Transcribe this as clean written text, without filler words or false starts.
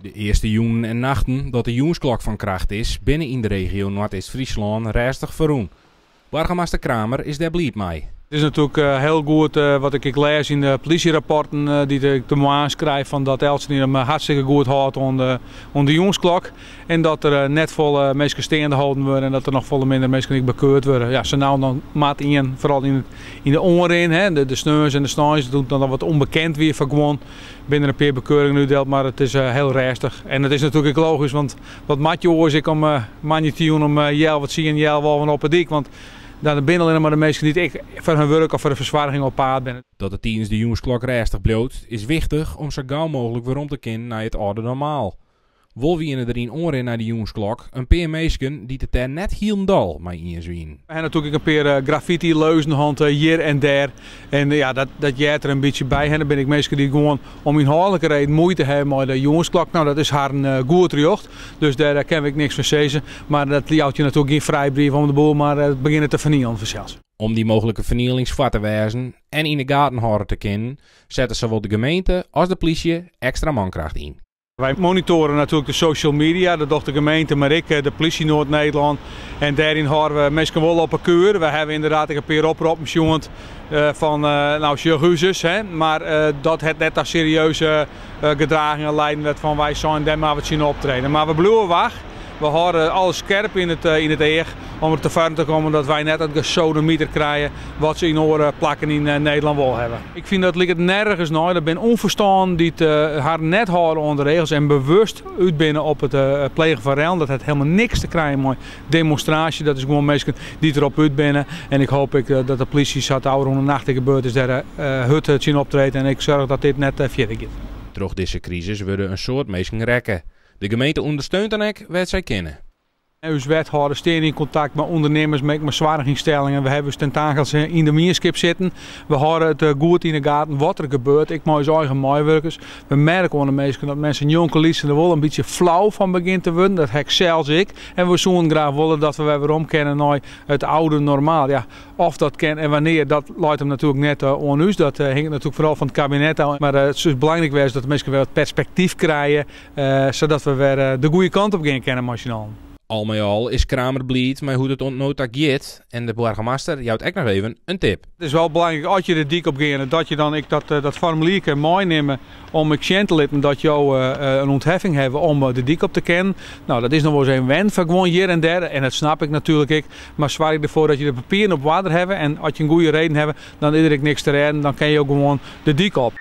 De eerste joenen en nachten dat de joensklok van kracht is, binnen in de regio Noord-Est-Friesland restig verroen. Burgemeester Kramer is daar blij mee. Het is natuurlijk heel goed wat ik lees in de politierapporten die ik te aanschrijf van dat Elsen hem hartstikke goed houdt onder de jongensklok. En dat er net volle mensen staande houden worden en dat er nog volle minder mensen niet bekeurd worden. Ja, ze nou dan maat in, vooral in de oren, hè, de sneurs en de snijs, dat dan wat onbekend weer van gewoon binnen een paar bekeuringen nu deelt, maar het is heel restig. En het is natuurlijk logisch, want wat maakt je oors ik om manjetien om jel wat zie en jel wel van op het dik, want dan binnen alleen maar de mensen die ik voor hun werk of voor de verzwaring op paard ben. Dat het tijdens de jongensklok restig bloot, is wichtig om zo gauw mogelijk weer om te kunnen naar het oude normaal. Wol wie er in oren naar de jongensklok, een paar mensen die het er net hielendal mee inzien. We hebben natuurlijk een paar graffiti leuzenhand hier en daar. En ja, dat jaart er een beetje bij. En dan ben ik mensen die gewoon om inhoudelijke reden moeite hebben met de jongensklok. Nou, dat is haar een goed recht. Dus daar kan ik niks van zeggen. Maar dat houdt je natuurlijk geen vrijbrief om de boel, maar het beginnen te vernielen vanzelfs. Om die mogelijke vernielingsvat te wijzen en in de gaten houden te kennen, zetten zowel de gemeente als de politie extra mankracht in. Wij monitoren natuurlijk de social media, dat doet de gemeente, maar ik, de politie Noord-Nederland. En daarin houden we mensen wel op een keur. We hebben inderdaad een paar oproepen jongens van Sjuguzes, maar dat het net als serieuze gedragingen leiden van wij zijn daar maar wat zien optreden. Maar we blijven wacht. We houden alles scherp in het eeg om er te ver te komen dat wij net het gesodemieter krijgen wat ze in oren plakken in Nederland wel hebben. Ik vind dat ligt nergens nooit. Ik ben onverstaan die haar net houden onder de regels en bewust uitbinnen op het plegen van rellen. Dat het helemaal niks te krijgen met demonstratie. Dat is gewoon mensen die erop uitbinnen. En ik hoop dat de politie zat ouder onder nacht gebeurd is daar het zien optreden en ik zorg dat dit net verder gaat. Door deze crisis worden een soort mensen rekken. De gemeente ondersteunt dan ook wat zij kennen. Als wethouder staan in contact met ondernemers met zwaarigingstellingen. We hebben tentakels in de meerskip zitten. We houden het goed in de gaten wat er gebeurt. Ik maak eigen meewerkers. We merken onder mensen dat mensen jonge liefsten er wel een beetje flauw van begint te worden. Dat heb zelfs ik. En we zouden graag willen dat we weer omkennen naar het oude normaal. Ja, of dat kan en wanneer, dat leidt hem natuurlijk net aan ons. Dat hangt natuurlijk vooral van het kabinet aan. Maar het is dus belangrijk dat de mensen weer wat perspectief krijgen. Zodat we weer de goede kant op gaan kennen nationaal. Al met al is Kramer blij met hoe het ontnota gaat en de burgemeester jouwt ook nog even een tip. Het is wel belangrijk als je de dik op gaat dat je dan dat formulier kan meenemen om ik te laten dat jou een ontheffing hebben om de dik op te kennen. Nou, dat is nog wel eens een wens van gewoon hier en daar en dat snap ik natuurlijk. Maar zwaar ik ervoor dat je de papieren op water hebt en als je een goede reden hebt, dan is er niks te redden, dan kan je ook gewoon de dik op.